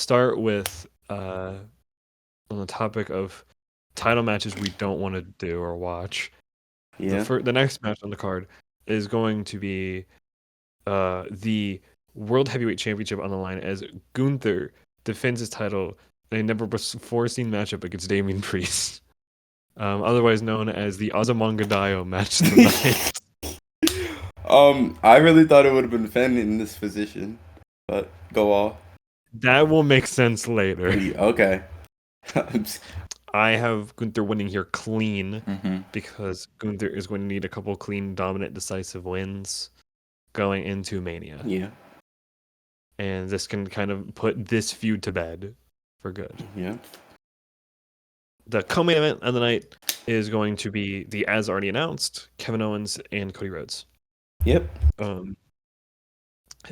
start with on the topic of title matches we don't want to do or watch. Yeah. The next match on the card is going to be the World Heavyweight Championship on the line as Gunther defends his title in a never before seen matchup against Damian Priest, otherwise known as the Ozamangadio match tonight. I really thought it would have been Finn in this position, but go off. That will make sense later. Okay. I have Gunther winning here clean Mm-hmm. because Gunther is going to need a couple clean, dominant, decisive wins going into Mania. Yeah. And this can kind of put this feud to bed for good. Yeah. The co-main event of the night is going to be the, as already announced, Kevin Owens and Cody Rhodes. Yep.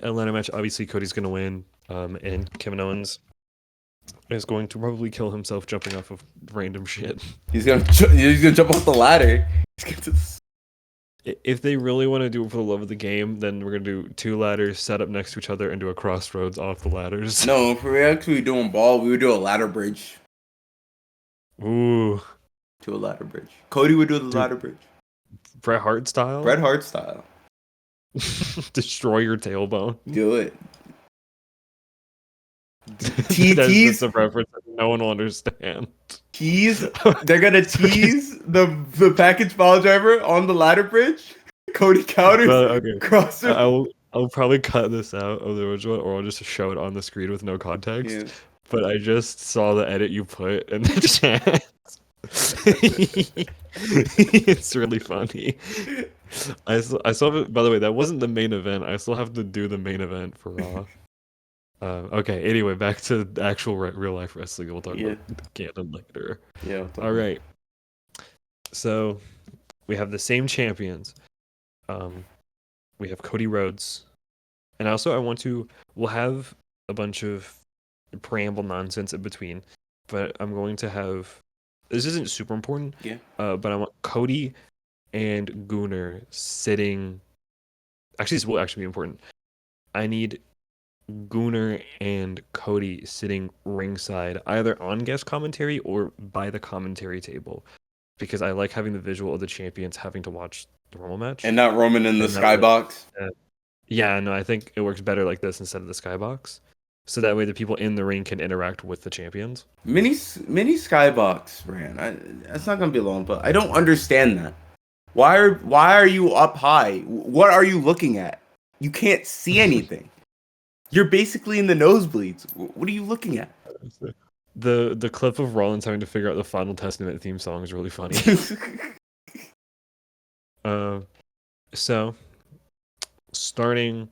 Atlanta match, obviously Cody's going to win, and Kevin Owens is going to probably kill himself jumping off of random shit. He's gonna jump off the ladder. If they really want to do it for the love of the game, then we're going to do 2 ladders set up next to each other and do a crossroads off the ladders. No, if we were actually doing ball, we would do a ladder bridge. Ooh. Do a ladder bridge. Cody would do the ladder bridge. Bret Hart style? Bret Hart style. Destroy your tailbone. Do it. That's a reference that no one will understand. Tease. They're gonna tease the package pile driver on the ladder bridge. Cody counters. Okay. Crosser. I'll probably cut this out of the original, or I'll just show it on the screen with no context. Yeah. But I just saw the edit you put in the chat. It's really funny. I saw it. By the way, that wasn't the main event. I still have to do the main event for Raw. Okay. Anyway, back to the actual real life wrestling. We'll talk about canon later. Yeah. All right. So we have the same champions. We have Cody Rhodes, and also we'll have a bunch of preamble nonsense in between, but I'm going to have. This isn't super important. Yeah. But I want Cody and Gunnar sitting. Actually, this will actually be important. I need Gunnar and Cody sitting ringside, either on guest commentary or by the commentary table, because I like having the visual of the champions having to watch the Rumble match. And not Roman in the skybox. Yeah, no, I think it works better like this instead of the skybox. So that way the people in the ring can interact with the champions. Mini skybox, Rand. That's not gonna be long, but I don't understand that. Why are you up high? What are you looking at? You can't see anything. You're basically in the nosebleeds. What are you looking at? The clip of Rollins having to figure out the Final Testament theme song is really funny. So starting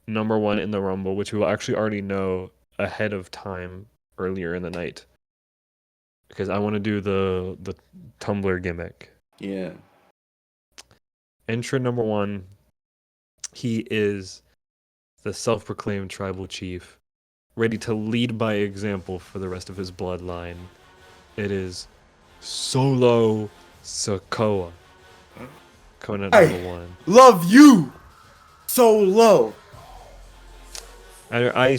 number 1 in the Rumble, which we will actually already know ahead of time earlier in the night, because I want to do the Tumblr gimmick. Yeah. Entrant number 1, he is the self-proclaimed tribal chief, ready to lead by example for the rest of his bloodline. It is Solo Sikoa. Coming at number 1. Love you, Solo. I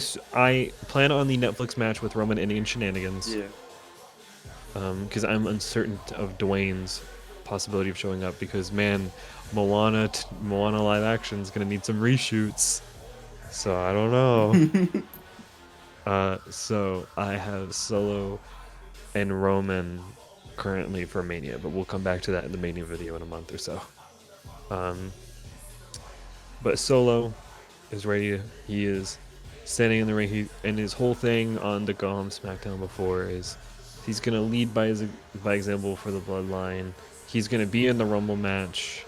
plan on the Netflix match with Roman Indian Shenanigans. Yeah. Because I'm uncertain of Dwayne's possibility of showing up, because man, Moana live action is gonna need some reshoots. So I don't know. So I have Solo and Roman currently for Mania, but we'll come back to that in the Mania video in a month or so. But Solo is ready. He is standing in the ring. And his whole thing on the Go Home SmackDown before is he's gonna lead by example for the bloodline. He's gonna be in the Rumble match.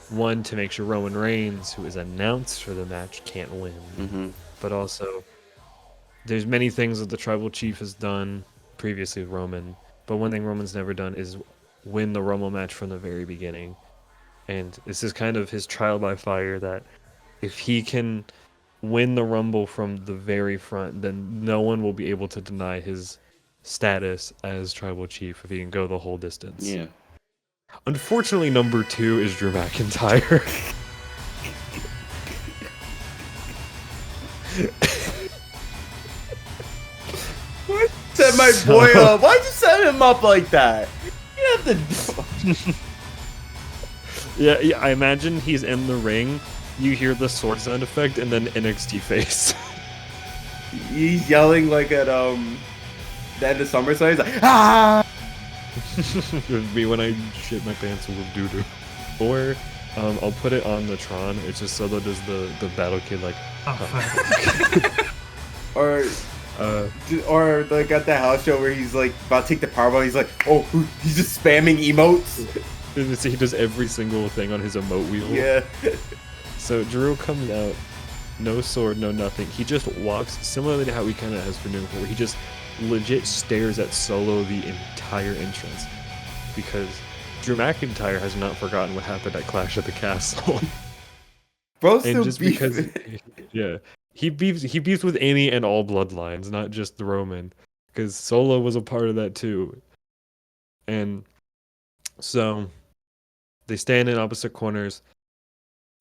One, to make sure Roman Reigns, who is announced for the match, can't win. Mm-hmm. But also, there's many things that the tribal chief has done previously with Roman. But one thing Roman's never done is win the Rumble match from the very beginning. And this is kind of his trial by fire, that if he can win the Rumble from the very front, then no one will be able to deny his status as tribal chief if he can go the whole distance. Yeah. Unfortunately, number 2 is Drew McIntyre. set my boy up. Why'd you set him up like that? You have to. Yeah, I imagine he's in the ring. You hear the sword sound effect, and then NXT face. He's yelling like at the end of SummerSlam. He's like, ah. It would be when I shit my pants with doo-doo. Or I'll put it on the Tron. It's just Solo does the Battle Kid like. or like at the house show where he's like about to take the powerbomb. He's like, oh, he's just spamming emotes. He does every single thing on his emote wheel. Yeah. So Drew comes out, no sword, no nothing. He just walks, similarly to how he kind of has been doing before, where he just legit stares at Solo the entire entrance. Because Drew McIntyre has not forgotten what happened at Clash at the Castle. Bro's And still just beefing. because, yeah, he beefs with any and all bloodlines, not just the Roman. Because Solo was a part of that too. And so they stand in opposite corners.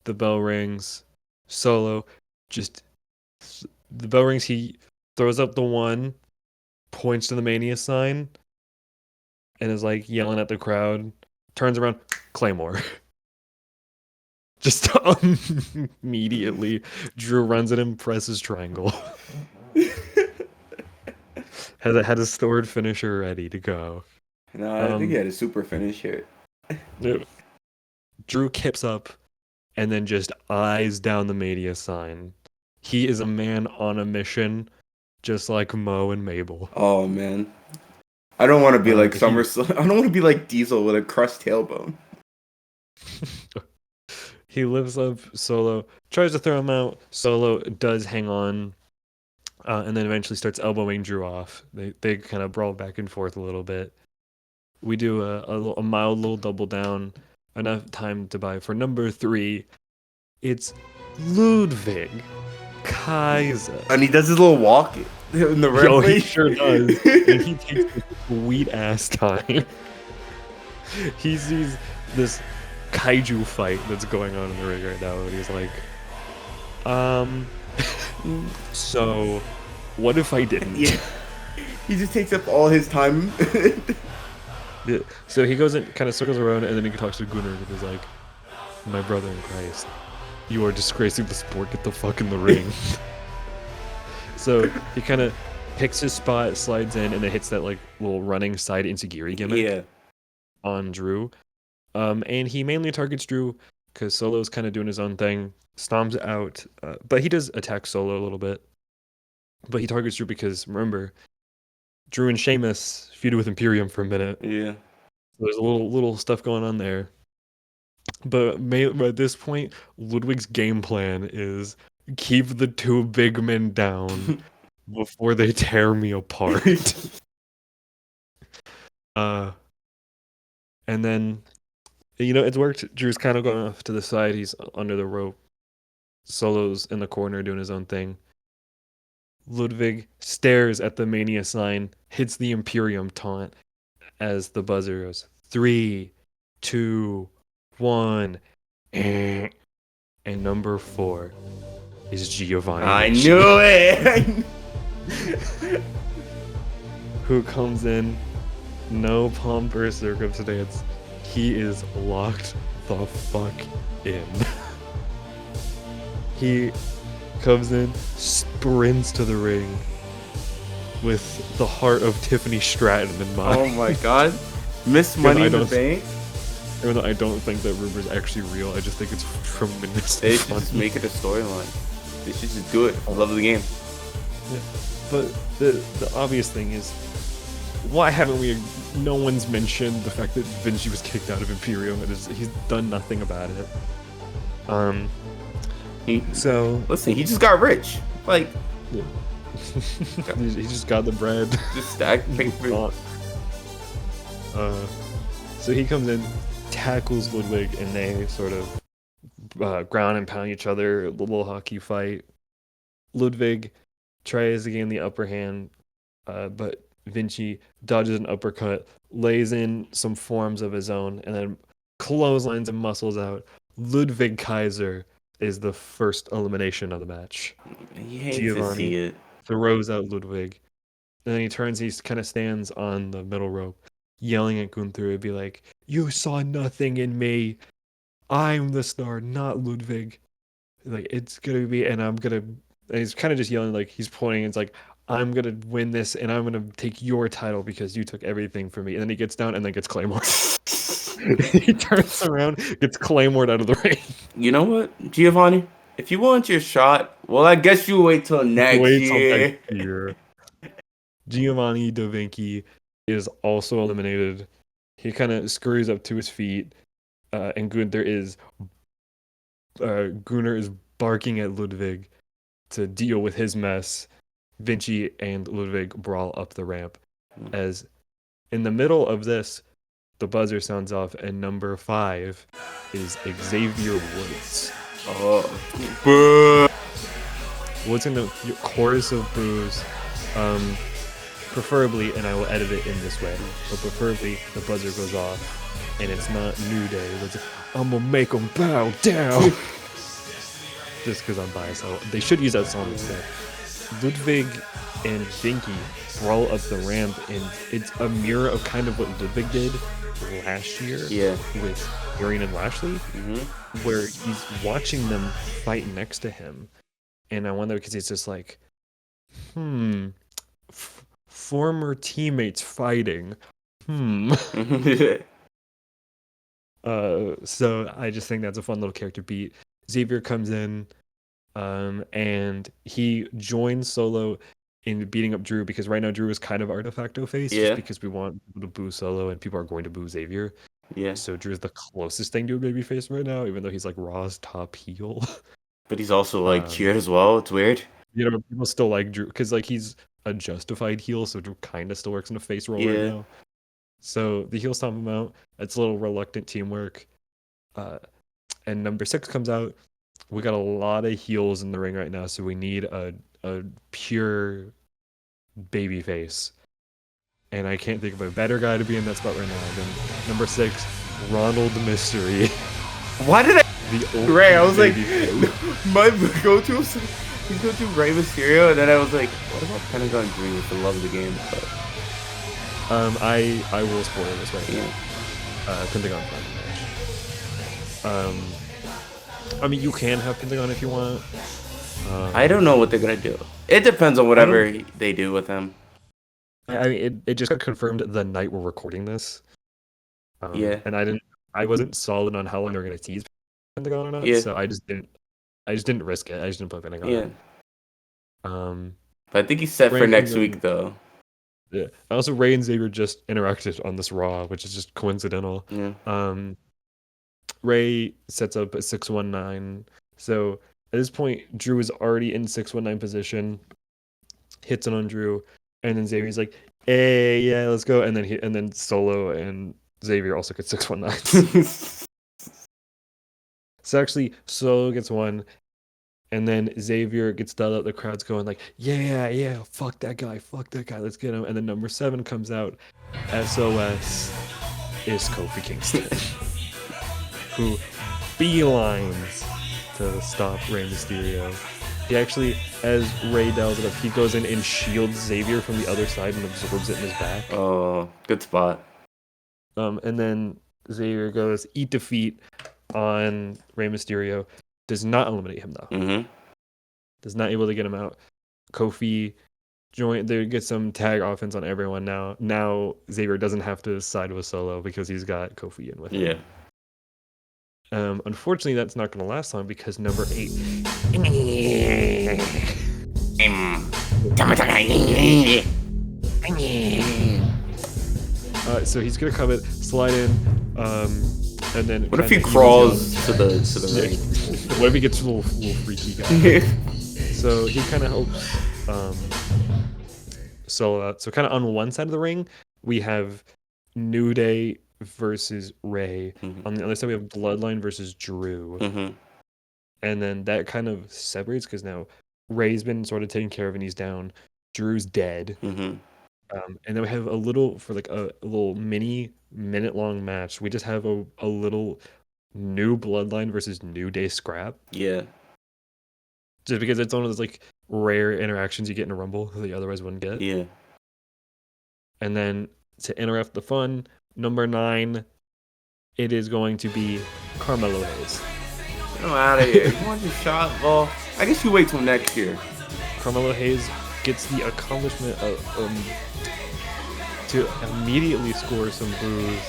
The bell rings. Solo the bell rings. He throws up the one, points to the Mania sign, and is like yelling at the crowd. Turns around, Claymore. Just immediately, Drew runs at him, presses triangle. had a stored finisher ready to go. No, I think he had a super finish here. Drew kips up and then just eyes down the Mania sign. He is a man on a mission, just like Mo and Mabel. Oh man, I don't want to be like SummerSlam. I don't want to be like Diesel with a crushed tailbone. He lifts up Solo, tries to throw him out. Solo does hang on, and then eventually starts elbowing Drew off. They kind of brawl back and forth a little bit. We do a mild little double down. Enough time to buy for number 3. It's Ludwig Kaiser. And he does his little walk in the ring. Yo, he sure does. And he takes a sweet ass time. He sees this kaiju fight that's going on in the ring right now, and he's like, so what if I didn't? Yeah. He just takes up all his time. Yeah. So he goes and kind of circles around, and then he talks to Gunnar, and he's like, my brother in Christ, you are disgracing the sport, get the fuck in the ring. So he kind of picks his spot, slides in, and then hits that like little running side enziguri gimmick on Drew. And he mainly targets Drew because Solo's kind of doing his own thing, stomps out, but he does attack Solo a little bit. But he targets Drew because, remember, Drew and Sheamus feuded with Imperium for a minute. Yeah. So there's a little stuff going on there. But at this point, Ludwig's game plan is keep the two big men down before they tear me apart. And then, it's worked. Drew's kind of going off to the side. He's under the rope. Solo's in the corner doing his own thing. Ludwig stares at the Mania sign, hits the Imperium taunt as the buzzer goes 3, 2, 1, and number 4 is Giovanni. I knew it. Who comes in, no pomp or circumstance. He is locked the fuck in. He comes in, sprints to the ring with the heart of Tiffany Stratton in mind. Oh my god. Miss Money in the Bank? Even though I don't think that rumor's actually real, I just think it's tremendous. They should just make it a storyline. They should just do it. I love the game. Yeah. But the obvious thing is, why haven't no one's mentioned the fact that Vinci was kicked out of Imperium? He's done nothing about it. Listen, he just got rich. Like, yeah. He just got the bread. Just stacked paper. So he comes in, tackles Ludwig, and they sort of ground and pound each other. A little hockey fight. Ludwig tries to gain the upper hand, but Vinci dodges an uppercut, lays in some forms of his own, and then clotheslines and muscles out. Ludwig Kaiser is the first elimination of the match. You hate to see it. Throws out Ludwig. And then he turns, he kind of stands on the middle rope, yelling at Gunther. It'd be like, "You saw nothing in me. I'm the star, not Ludwig. Like it's gonna be, and I'm gonna." And he's kind of just yelling, like he's pointing. It's like, "I'm gonna win this, and I'm gonna take your title because you took everything from me." And then he gets down and then gets Claymore. He turns around, gets Claymored out of the ring. You know what, Giovanni? If you want your shot, well, I guess you wait till next Wait till next year. year. Giovanni Da Vinci is also eliminated. He kind of scurries up to his feet, and Gunnar is barking at Ludwig to deal with his mess. Vinci and Ludwig brawl up the ramp. As in the middle of this, the buzzer sounds off, and number 5 is Xavier Woods. Oh, boo. Woods in the chorus of boos. Preferably, and I will edit it in this way, but preferably the buzzer goes off, and it's not New Day. It's, I'm gonna make them bow down. Just because I'm biased. They should use that song instead. Ludwig and Vinky brawl up the ramp, and it's a mirror of kind of what Ludwig did last year with Arian and Lashley, where he's watching them fight next to him. And I wonder because he's just like, former teammates fighting. So I just think that's a fun little character beat. Xavier comes in, and he joins Solo in beating up Drew because right now Drew is kind of our de facto face, just because we want people to boo Solo and people are going to boo Xavier. Yeah. So Drew is the closest thing to a baby face right now, even though he's like Raw's top heel. But he's also like cheered as well. It's weird. You know, people still like Drew because like he's a justified heel, so Drew kind of still works in a face role right now. So the heel stomp him out. It's a little reluctant teamwork. And number 6 comes out. We got a lot of heels in the ring right now, so we need a pure baby face. And I can't think of a better guy to be in that spot right now than number 6, Ronald Mystery. Why did I Ray? I was like, my go-to was he's go-to Rey Mysterio, and then I was like, what about Pentagon Dream with the love of the game? But I will spoil this right now. Pentagon match. I mean, you can have Pentagon if you want. I don't know what they're gonna do. It depends on whatever they do with him. I mean, it just got confirmed the night we're recording this. And I wasn't solid on how long they're gonna tease Pentagon or not. So I just didn't risk it. I just didn't put Pentagon. But I think he's set for next week though. Yeah. Also, Rey and Xavier just interacted on this Raw, which is just coincidental. Rey sets up a 619. So at this point, Drew is already in 619 position. Hits it on Drew, and then Xavier's like, "Hey, yeah, let's go." And then Solo and Xavier also get 619. So actually, Solo gets one, and then Xavier gets dialed up. The crowd's going like, "Yeah, fuck that guy, let's get him." And then number 7 comes out. SOS is Kofi Kingston, who beelines to stop Rey Mysterio. He actually, as Rey dials it up, he goes in and shields Xavier from the other side and absorbs it in his back. Oh, good spot. And then Xavier goes eat defeat on Rey Mysterio. Does not eliminate him though. Does not able to get him out. Kofi they get some tag offense on everyone now. Now Xavier doesn't have to side with Solo because he's got Kofi in with him. Unfortunately, that's not going to last long because number 8. So he's going to come in, slide in, and then. What if he crawls to the ring? What if he gets a little freaky guy? So he kind of helps Solo out. So kind of on one side of the ring, we have New Day versus Rey. On the other side, we have Bloodline versus Drew. And then that kind of separates because now Rey's been sort of taken care of and he's down. Drew's dead. And then we have a little mini minute-long match. We just have a little new Bloodline versus New Day scrap. Just because it's one of those like rare interactions you get in a Rumble that you otherwise wouldn't get. And then to interrupt the fun, number 9, it is going to be Carmelo Hayes. I'm out of here. You want your shot? Well, I guess you wait till next year. Carmelo Hayes gets the accomplishment of to immediately score some boos,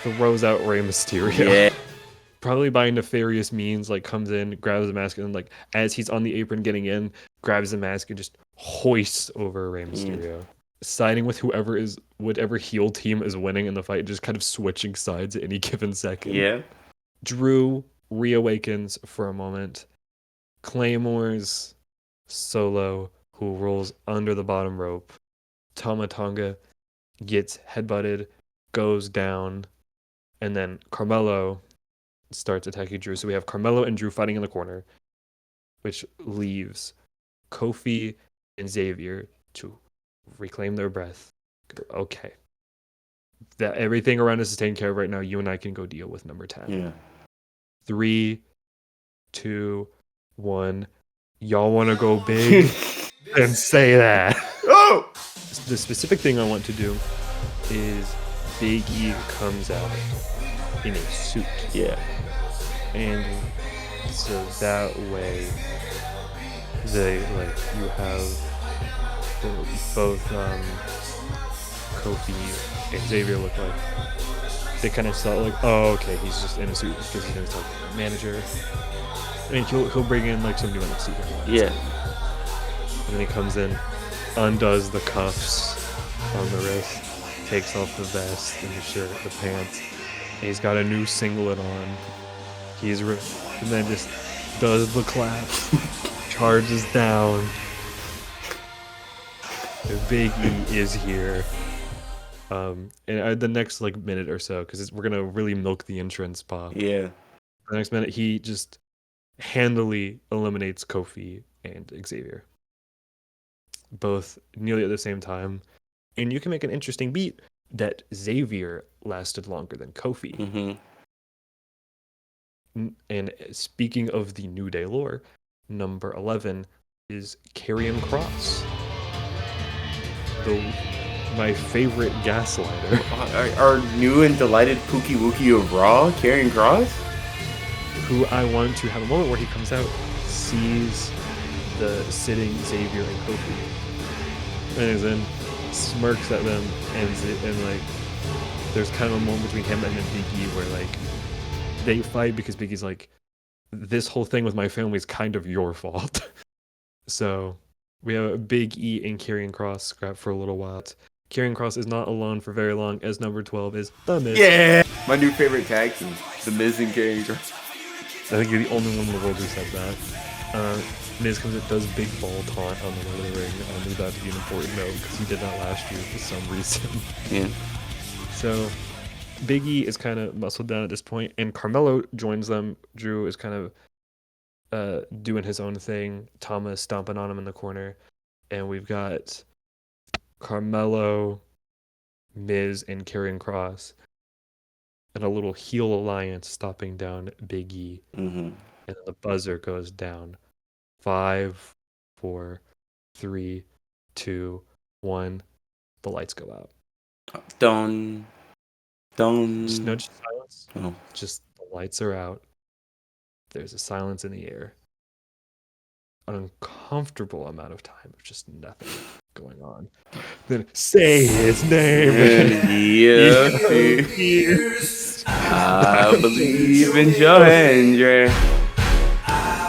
throws out Rey Mysterio. Yeah. Probably by nefarious means, like comes in, grabs the mask, and like as he's on the apron getting in, grabs the mask and just hoists over Rey Mysterio. Siding with whatever heel team is winning in the fight, just kind of switching sides at any given second. Yeah. Drew reawakens for a moment. Claymore's Solo, who rolls under the bottom rope. Tama Tonga gets headbutted, goes down, and then Carmelo starts attacking Drew. So we have Carmelo and Drew fighting in the corner, which leaves Kofi and Xavier to reclaim their breath. Okay. That everything around us is taken care of right now. You and I can go deal with number 10. Yeah. 3, 2, 1. Y'all want to go big? Then say that. Oh! The specific thing I want to do is Big E comes out in a suit. Yeah. And so that way, you have both Kofi and Xavier look like they kind of saw like, oh, okay, he's just in a suit because he's gonna talk to the manager. I mean, he'll bring in like somebody on the seat. Yeah. And then he comes in, undoes the cuffs on the wrist, takes off the vest and the shirt, the pants, and he's got a new singlet on. And then just does the clap, charges down. The Big E is here. And the next like minute or so, because we're gonna really milk the entrance pop. Yeah. The next minute, he just handily eliminates Kofi and Xavier, both nearly at the same time. And you can make an interesting beat that Xavier lasted longer than Kofi. Mm-hmm. And speaking of the New Day lore, number 11 is Karrion Kross, my favorite gaslighter. Our new and delighted Pookie Wookie of Raw, Karrion Kross? Who I want to have a moment where he comes out, sees the sitting Xavier and Kofi, and then smirks at them, and like there's kind of a moment between him and then Big E where like they fight because Big E's like, this whole thing with my family is kind of your fault. So we have a Big E and Karrion Kross scrap for a little while. Karrion Kross is not alone for very long, as number 12 is The Miz. Yeah! My new favorite tag team, The Miz and Karrion Kross. I think you're the only one in the world who said that. Miz comes in, does big ball taunt on the way to the ring. I knew that to be an important note because he did that last year for some reason. Yeah. So Big E is kind of muscled down at this point, and Carmelo joins them. Drew is kind of doing his own thing. Thomas stomping on him in the corner, and we've got Carmelo, Miz, and Karrion Kross, and a little heel alliance stopping down Big E. Mm-hmm. And the buzzer goes down. 5, 4, 3, 2, 1. The lights go out. Done. Just no silence. Oh. Just the lights are out. There's a silence in the air. An uncomfortable amount of time of just nothing going on. Then say his name. Yes. I believe in Joe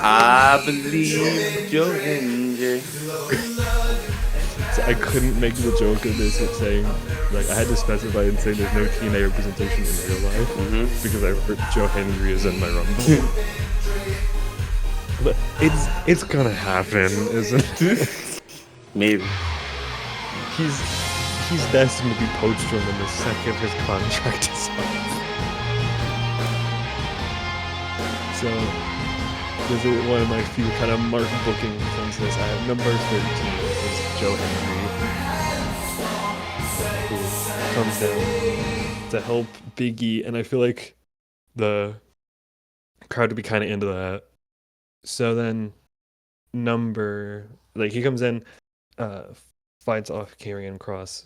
I believe Joe Hendry. So I couldn't make the joke of this saying, like, I had to specify and say there's no TNA representation in real life because I heard Joe Henry is in my Rumble. But it's gonna happen, isn't it? Maybe. He's destined to be poached from in the second his contract is up. So this is one of my few kind of mark bookings on this. I have number 13, which is Joe Henry, who comes down to help Big E, and I feel like the crowd would be kind of into that. So then he comes in, fights off Karrion Kross,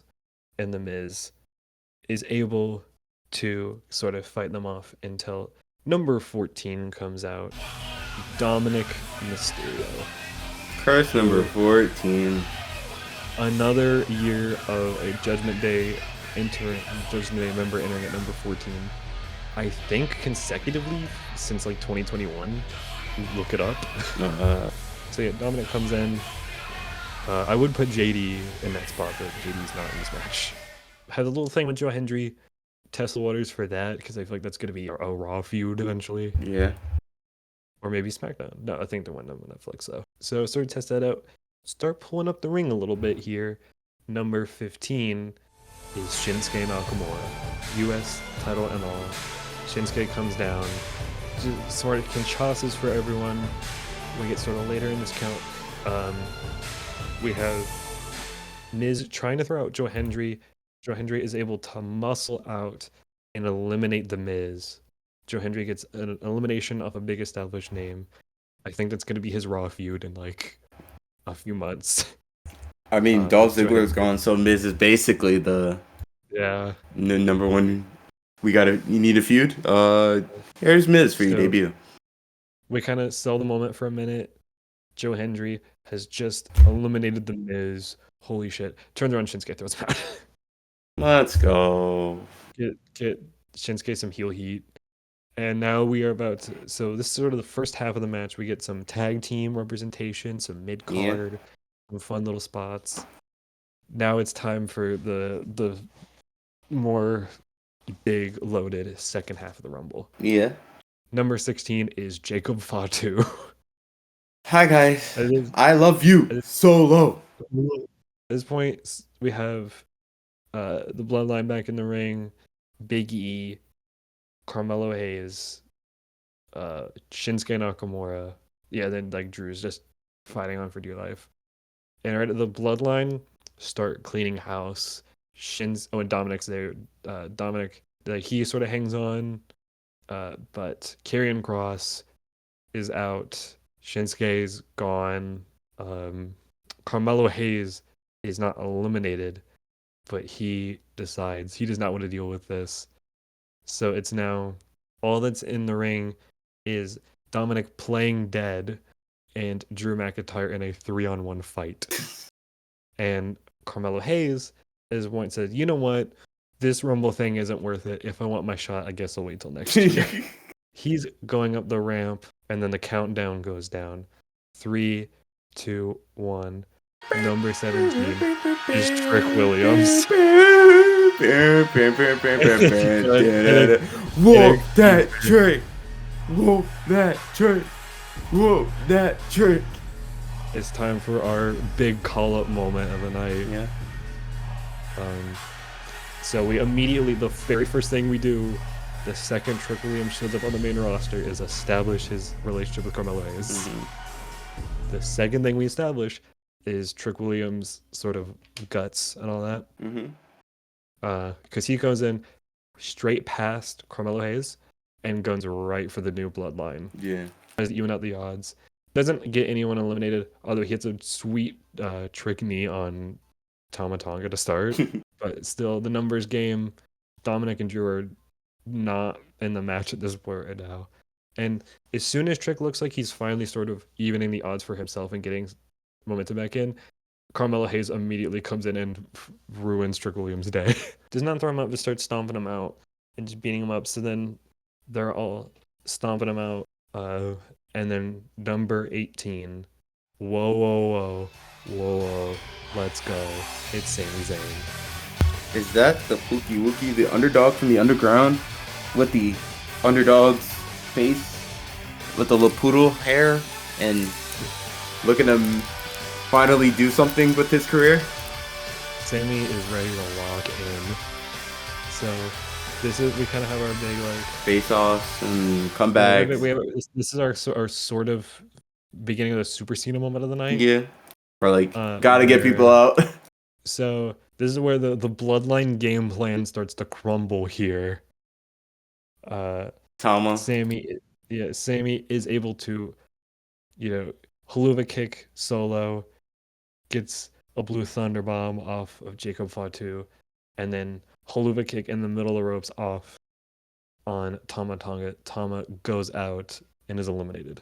and The Miz is able to sort of fight them off until number 14 comes out, Dominic Mysterio. Curse number Who 14. another year of a Judgment Day member entering at number 14. I think consecutively since like 2021. Look it up. So yeah, Dominic comes in. I would put JD in that spot, but JD's not in this match. Had a little thing with Joe Hendry, test the waters for that because I feel like that's going to be a Raw feud eventually, Yeah. or maybe SmackDown. No, I think they went on Netflix though. So sort of test that out. Start pulling up the ring a little bit here. Number 15 is Shinsuke Nakamura, U.S. title and all. Shinsuke comes down, just sort of Kinshasas for everyone. We get sort of later in this count. We have Miz trying to throw out Joe Hendry. Joe Hendry is able to muscle out and eliminate the Miz. Joe Hendry gets an elimination of a big established name. I think that's going to be his Raw feud in like a few months. I mean, Dolph Joe Ziggler is Hendry. gone, so Miz is basically the Yeah. number one. You need a feud? Here's Miz for your So debut. we kind of sell the moment for a minute. Joe Hendry has just eliminated the Miz. Holy shit. Turns around, Shinsuke throws him out. Let's go. Get Shinsuke some heel heat. And now we are about to, so this is sort of the first half of the match. We get some tag team representation, some mid card, some fun little spots. Now it's time for the more big loaded second half of the Rumble. Yeah. Number 16 is Jacob Fatu. Hi guys. At this, I love you. at Solo. this point, we have the Bloodline back in the ring, Big E, Carmelo Hayes, Shinsuke Nakamura. Yeah, then like Drew's just fighting on for dear life. And right at the Bloodline start cleaning house. And Dominic's there. Dominic, like he sort of hangs on, but Karrion Kross is out. Shinsuke's gone. Carmelo Hayes is not eliminated, but he decides he does not want to deal with this. So it's now all that's in the ring is Dominic playing dead and Drew McIntyre in a 3-on-1 fight. And Carmelo Hayes at this point says, you know what? This Rumble thing isn't worth it. If I want my shot, I guess I'll wait till next year. He's going up the ramp, and then the countdown goes down. 3, 2, 1. Number 17 is Trick Williams. Whoa, that trick. Whoa, that trick. Whoa, that trick. It's time for our big call-up moment of the night. Yeah. So we immediately, the very first thing we do, the second Trick Williams shows up on the main roster, is establish his relationship with Carmelo Hayes. Mm-hmm. The second thing we establish is Trick Williams' sort of guts and all that. Because he goes in straight past Carmelo Hayes and goes right for the new bloodline. Yeah. Tries to even out the odds. Doesn't get anyone eliminated, although he hits a sweet trick knee on Tama Tonga to start. But still, the numbers game, Dominic and Drew are not in the match at this point right now. And as soon as Trick looks like he's finally sort of evening the odds for himself and getting momentum back in, Carmelo Hayes immediately comes in and ruins Trick Williams' day. Does not throw him up, just starts stomping him out and just beating him up. So then they're all stomping him out. And then number 18, whoa, let's go. It's Sami Zayn. Is that the Pookie Wookie, the underdog from the underground, with the underdog's face, with the Lapoodle hair, and look at him finally do something with his career? Sammy is ready to lock in. So we kind of have our big like face-offs and comebacks. This is our sort of beginning of the Super Cena moment of the night. Yeah, or like gotta get people out. So this is where the bloodline game plan starts to crumble here. Tama. Sammy is able to, haluva kick Solo, gets a blue thunder bomb off of Jacob Fatu, and then Haluva kick in the middle of the ropes off on Tama Tonga. Tama goes out and is eliminated.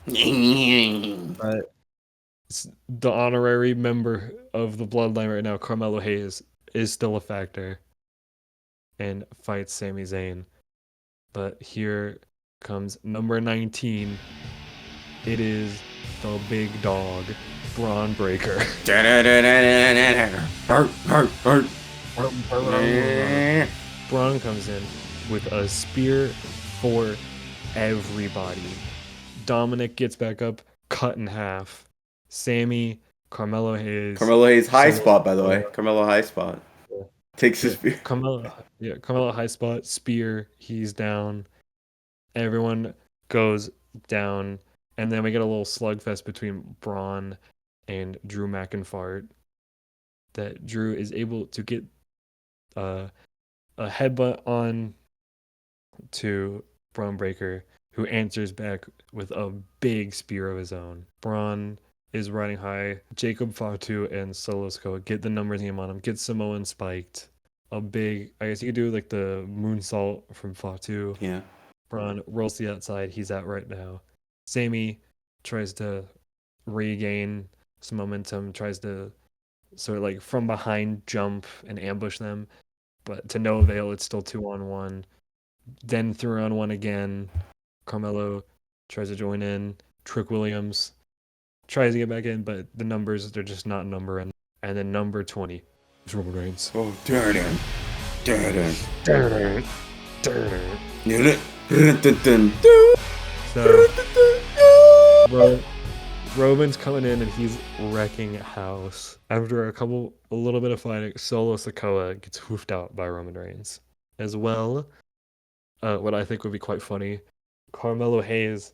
But the honorary member of the Bloodline right now, Carmelo Hayes, is still a factor and fights Sami Zayn. But here comes number 19. It is the big dog, Braun Breaker. Braun comes in with a spear for everybody. Dominic gets back up, cut in half. Sammy, Carmelo Hayes. Carmelo Hayes high spot, by the way. Carmelo high spot. Yeah. Takes his spear. Carmelo high spot, spear, he's down. Everyone goes down. And then we get a little slugfest between Braun and Drew McIntyre. That Drew is able to get a headbutt on to Braun Breaker, who answers back with a big spear of his own. Braun is riding high. Jacob Fatu and Solo Sikoa get the numbers game on him, get Samoan spiked. A big, I guess you could do like the moonsault from Fatu. Yeah. Braun rolls to the outside. He's out right now. Sammy tries to regain some momentum, tries to sort of like from behind jump and ambush them, but to no avail. It's still 2-on-1. Then 3-on-1 again. Carmelo tries to join in. Trick Williams tries to get back in, but the numbers, they're just not numbering. And then number 20 is Roman Reigns. Oh, darn it. So Roman's coming in and he's wrecking house. After a little bit of fighting, Solo Sikoa gets hoofed out by Roman Reigns. As well, what I think would be quite funny, Carmelo Hayes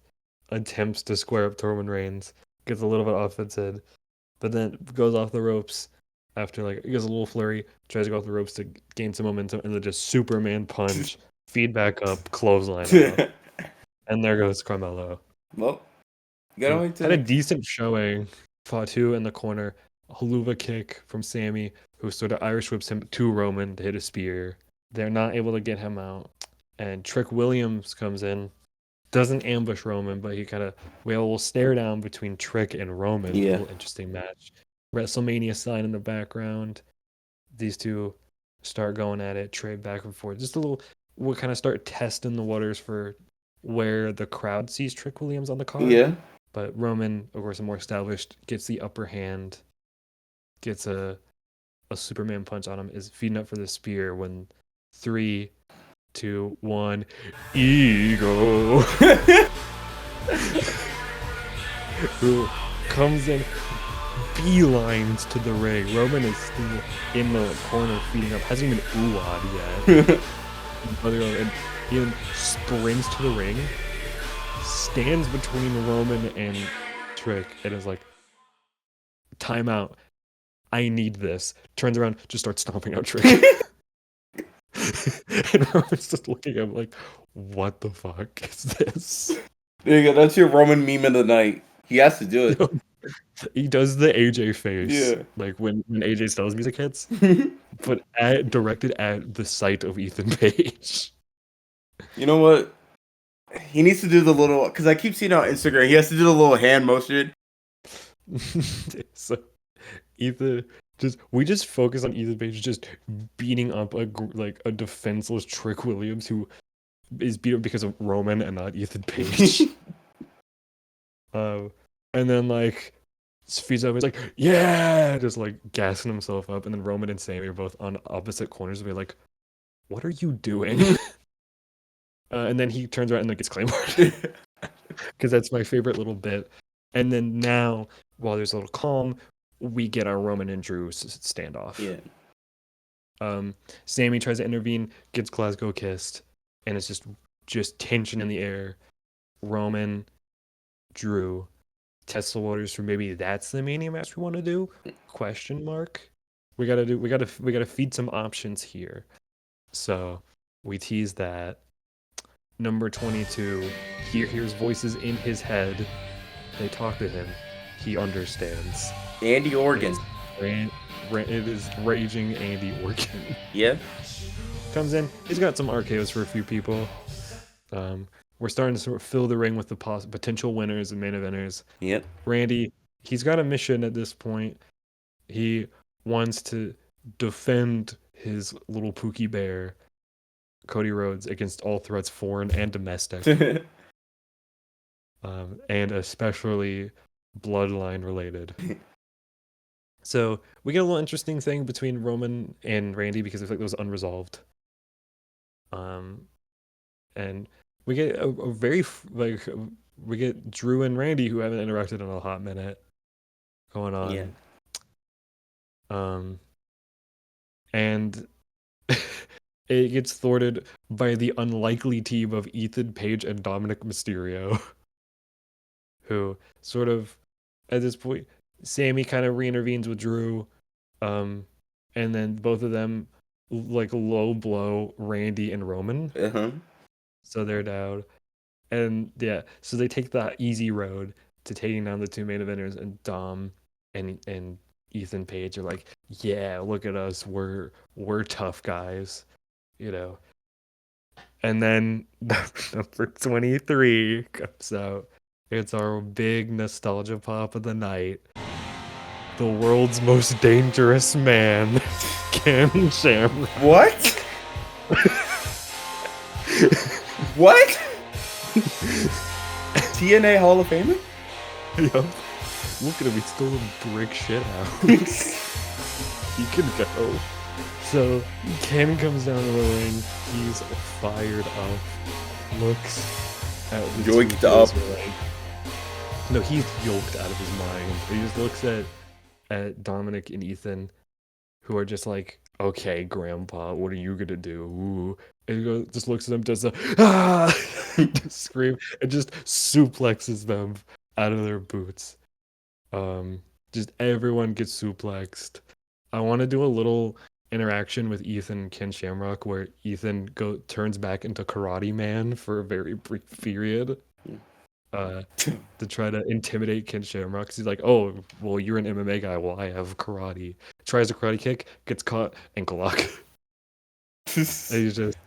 attempts to square up to Roman Reigns, gets a little bit offensive, but then goes off the ropes after he gets a little flurry, tries to go off the ropes to gain some momentum, and then just Superman punch, feed back up, clothesline out. And there goes Carmelo. Well, you gotta wait had a decent showing. Fatu in the corner, Haluva kick from Sammy, who sort of Irish whips him to Roman to hit a spear. They're not able to get him out. And Trick Williams comes in, doesn't ambush Roman, but we have a little stare down between Trick and Roman. Yeah. A little interesting match. WrestleMania sign in the background. These two start going at it, trade back and forth. Just a little, we'll kind of start testing the waters for where the crowd sees Trick Williams on the card. Yeah. But Roman, of course, more established, gets the upper hand, gets a Superman punch on him, is feeding up for the spear when 3, 2, 1, Ego. Who comes in, beelines to the ring. Roman is still in the corner feeding up, hasn't even ooh-ah'd yet. And he then sprints to the ring, stands between Roman and Trick, and is like, timeout. I need this. Turns around, just starts stomping out Trick. And Roman's just looking at him like, what the fuck is this? There you go. That's your Roman meme of the night. He has to do it. He does the AJ face. Yeah. Like when AJ Styles music hits. But directed at the sight of Ethan Page. You know what? He needs to do the little, because I keep seeing on Instagram, he has to do the little hand motion. So we just focus on Ethan Page just beating up a defenseless Trick Williams who is beat up because of Roman and not Ethan Page. And then feeds up, he's like, yeah, just gassing himself up, and then Roman and Sammy are both on opposite corners, and be like, what are you doing? And then he turns around and gets Claymored. Because that's my favorite little bit. And then now, while there's a little calm, we get our Roman and Drew standoff. Yeah. Sammy tries to intervene, gets Glasgow kissed, and it's just tension in the air. Roman, Drew, test the waters for maybe that's the Mania match we want to do? Question mark. We gotta feed some options here. So we tease that. Number 22, he hears voices in his head. They talk to him. He understands. Andy Organ. it is Raging Andy Orton. Yeah. Comes in. He's got some RKOs for a few people. We're starting to sort of fill the ring with the potential winners and main eventers. Yep. Randy, he's got a mission at this point. He wants to defend his little Pookie Bear, Cody Rhodes, against all threats, foreign and domestic, and especially bloodline related. So we get a little interesting thing between Roman and Randy because I feel like it was unresolved. And we get a very we get Drew and Randy who haven't interacted in a hot minute going on. Yeah. And it gets thwarted by the unlikely team of Ethan Page and Dominic Mysterio, who sort of at this point, Sammy kind of reintervenes with Drew, and then both of them like low blow Randy and Roman. Uh-huh. So they're down. And yeah, so they take the easy road to taking down the two main eventers, and Dom and Ethan Page are like, yeah, look at us, we're tough guys, you know. And then number 23 comes out. It's our big nostalgia pop of the night. The world's most dangerous man, Ken Shamrock. What? What? TNA Hall of Famer? Yup. Look at him, he's still gonna break shit out. He can go. So Ken comes down to the ring. He's fired up. Looks at the Yoked two up. like, no, he's yoked out of his mind. He just looks at Dominic and Ethan, who are just like, okay, Grandpa, what are you gonna do? Ooh. And he goes, just looks at them, does a just scream, and just suplexes them out of their boots. Just everyone gets suplexed. I want to do a little interaction with Ethan and Ken Shamrock where Ethan turns back into Karate Man for a very brief period. To try to intimidate Ken Shamrock. 'Cause he's like, oh, well, you're an MMA guy. Well, I have karate. Tries a karate kick, gets caught, ankle lock. And he just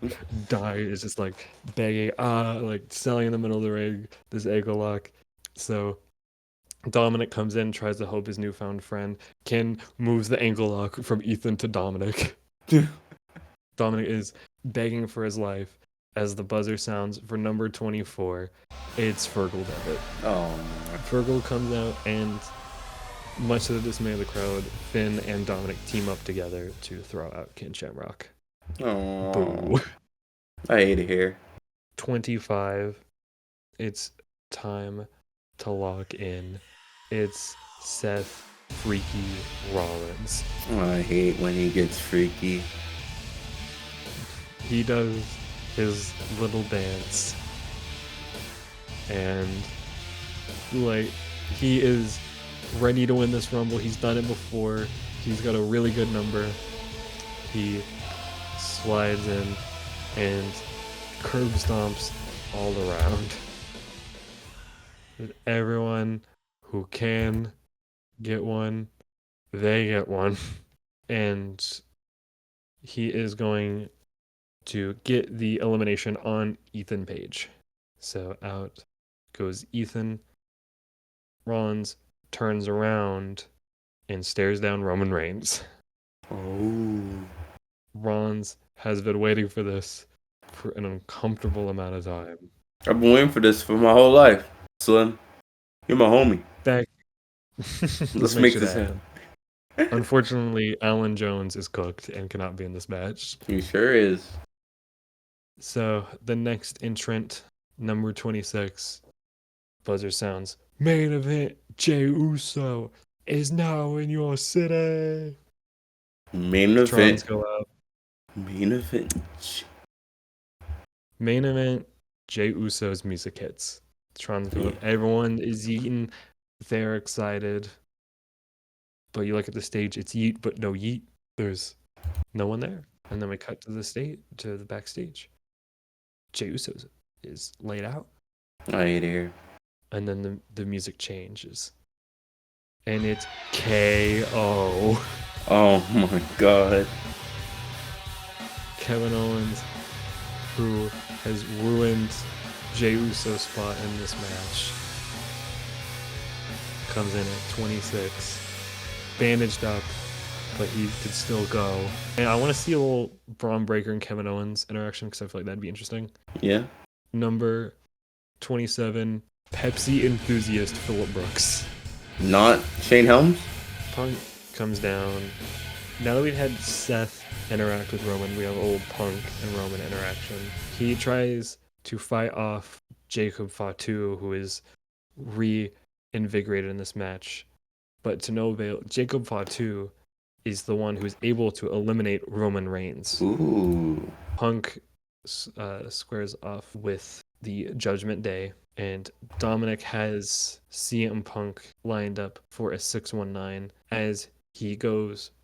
dies. It's just like begging, like selling in the middle of the ring, this ankle lock. So Dominic comes in, tries to help his newfound friend. Ken moves the ankle lock from Ethan to Dominic. Dominic is begging for his life as the buzzer sounds for number 24. It's Fergal Devitt. Oh. Fergal comes out, and much to the dismay of the crowd, Finn and Dominic team up together to throw out Ken Shamrock. Oh. Boo. I hate it here. 25. It's time to lock in. It's Seth Freaky Rollins. Oh, I hate when he gets freaky. He does his little dance, and like he is ready to win this rumble. He's done it before. He's got a really good number. He slides in and curb stomps all around. Everyone who can get one, they get one. And he is going to get the elimination on Ethan Page. So out goes Ethan. Rollins turns around and stares down Roman Reigns. Oh. Rollins has been waiting for this for an uncomfortable amount of time. I've been waiting for this for my whole life, Slim. You're my homie. Back. Let's make this happen. Unfortunately, Alan Jones is cooked and cannot be in this match. He sure is. So the next entrant, number 26, buzzer sounds. Main event, Jey Uso is now in your city. Main event. Trons go out. Main event. Main event, Jey Uso's music hits. Trons go up. Everyone is eating. They're excited. But you look at the stage, it's yeet, but no yeet. There's no one there. And then we cut to the backstage. Jey Uso is laid out. I hate it here. And then the music changes. And it's KO. Oh my god. Kevin Owens, who has ruined Jey Uso's spot in this match, comes in at 26, bandaged up, but he could still go. And I want to see a little Braun Breaker and Kevin Owens interaction because I feel like that'd be interesting. Yeah. Number 27, Pepsi enthusiast Phillip Brooks. Not Shane Helms? Punk comes down. Now that we've had Seth interact with Roman, we have old Punk and Roman interaction. He tries to fight off Jacob Fatu, who is reinvigorated in this match, but to no avail. Jacob Fatu is the one who is able to eliminate Roman Reigns. Ooh. Punk squares off with the Judgment Day, and Dominic has CM Punk lined up for a 619 as he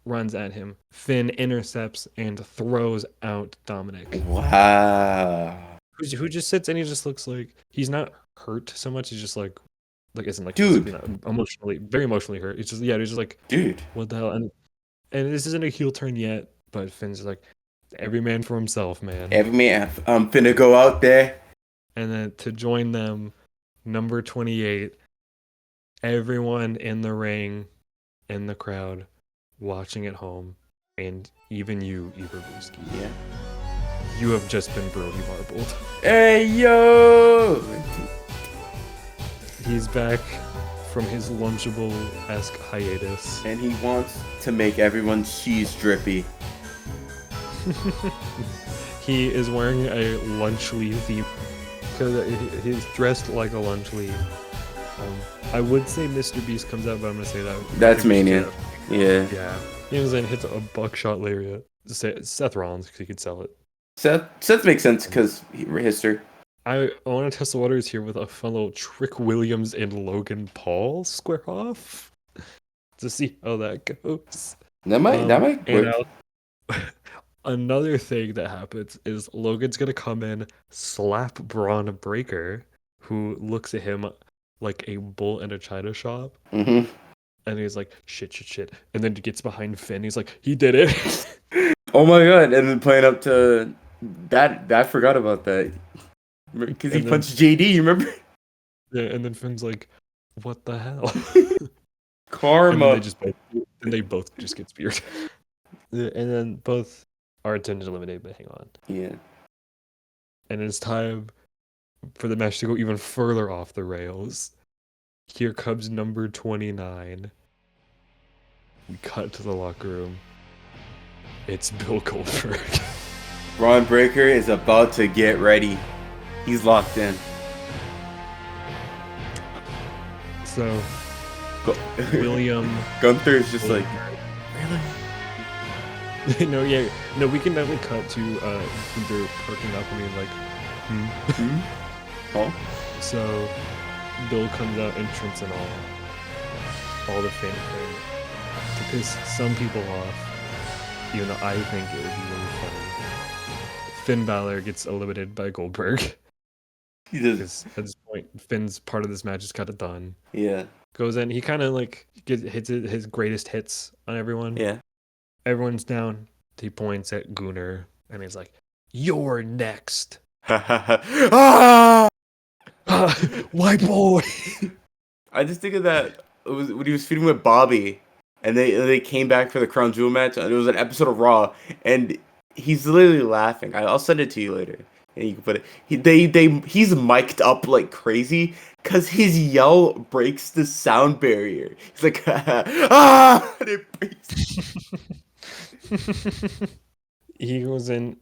runs at him. Finn intercepts and throws out Dominic, Wow. who just sits and he just looks like he's not hurt so much. He's just like isn't like physically Dude. not emotionally, very emotionally hurt. He's just like, Dude. what the hell? And this isn't a heel turn yet, but Finn's like, every man for himself, man. Every man, I'm finna go out there. And then to join them, number 28, everyone in the ring, in the crowd, watching at home, and even you, Iberbuski. Yeah. You have just been Brody marbled. Hey, yo! He's back from his Lunchable-esque hiatus. And he wants to make everyone's cheese drippy. He is wearing a lunch leaf theme because he's dressed like a lunch leaf. I would say Mr. Beast comes out, but I'm gonna say that. That's Mania. Yeah. Yeah. He comes in, hits a buckshot lariat. Seth Rollins, because he could sell it. Seth makes sense because history. I want to test the waters here with a fun little Trick Williams and Logan Paul square off to see how that goes. That might work. Another thing that happens is Logan's gonna come in, slap Braun Breaker, who looks at him like a bull in a china shop. Mm-hmm. And he's like, shit. And then he gets behind Finn. He's like, he did it. Oh my god. And then playing up to that. I forgot about that. Because he punched JD, you remember? Yeah, and then Finn's like, what the hell? Karma. And then they both just get speared. And then both are intended to eliminate, but hang on. Yeah. And it's time for the match to go even further off the rails. Here comes number 29. We cut to the locker room. It's Bill Goldberg. Braun Breaker is about to get ready. He's locked in. So, William Gunther is just like, really? No, we can definitely cut to Gunther perking up and being like, Huh? So, Bill comes out, entrance and all the fanfare to piss some people off, even though I think it would be really funny. Finn Balor gets eliminated by Goldberg. He does. Because at this point, Finn's part of this match is kind of done. Yeah. Goes in, he kind of like hits his greatest hits on everyone. Yeah. Everyone's down. He points at Gunnar and he's like, "You're next." Ah! White boy. I just think of that. It was when he was feuding with Bobby, and they came back for the Crown Jewel match. And it was an episode of Raw, and he's literally laughing. I'll send it to you later, and you can put it. He's mic'd up like crazy because his yell breaks the sound barrier. He's like, ah, and it breaks. He goes in,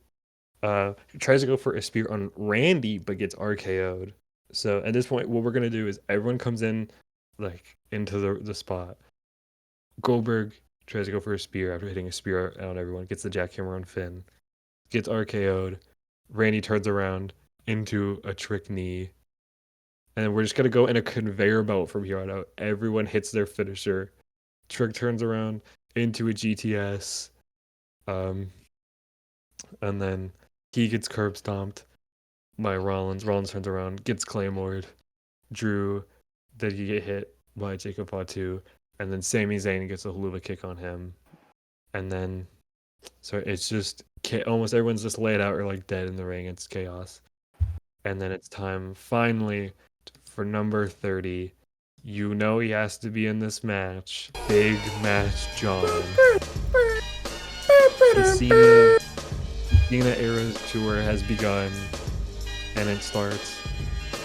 tries to go for a spear on Randy, but gets RKO'd. So at this point, what we're gonna do is everyone comes in, like into the spot. Goldberg tries to go for a spear after hitting a spear on everyone. Gets the jackhammer on Finn. Gets RKO'd. Randy turns around into a trick knee. And we're just gonna go in a conveyor belt from here on out. Everyone hits their finisher. Trick turns around into a GTS. And then he gets curb stomped by Rollins. Rollins turns around, gets Claymored. Drew, did he get hit by Jacob Fatu? And then Sami Zayn gets a hula kick on him. And then so it's just almost everyone's just laid out or like dead in the ring. It's chaos. And then it's time finally for number 30. You know he has to be in this match. Big Match John. The Cena Eras tour has begun, and it starts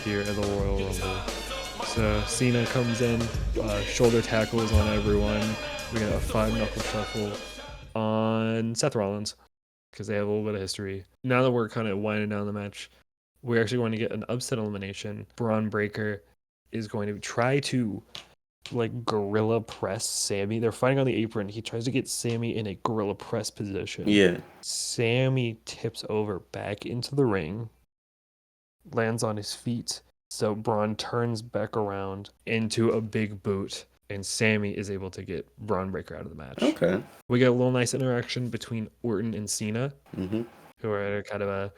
here at the Royal Rumble. So Cena comes in, shoulder tackles on everyone. We got a 5-knuckle shuffle on Seth Rollins because they have a little bit of history. Now that we're kind of winding down the match, we're actually going to get an upset elimination. Braun Breaker is going to try to like gorilla press Sammy. They're fighting on the apron. He tries to get Sammy in a gorilla press position. Yeah. Sammy tips over back into the ring, lands on his feet. So Braun turns back around into a big boot, and Sammy is able to get Braun Breaker out of the match. Okay. We get a little nice interaction between Orton and Cena, Mm-hmm. who are at kind of a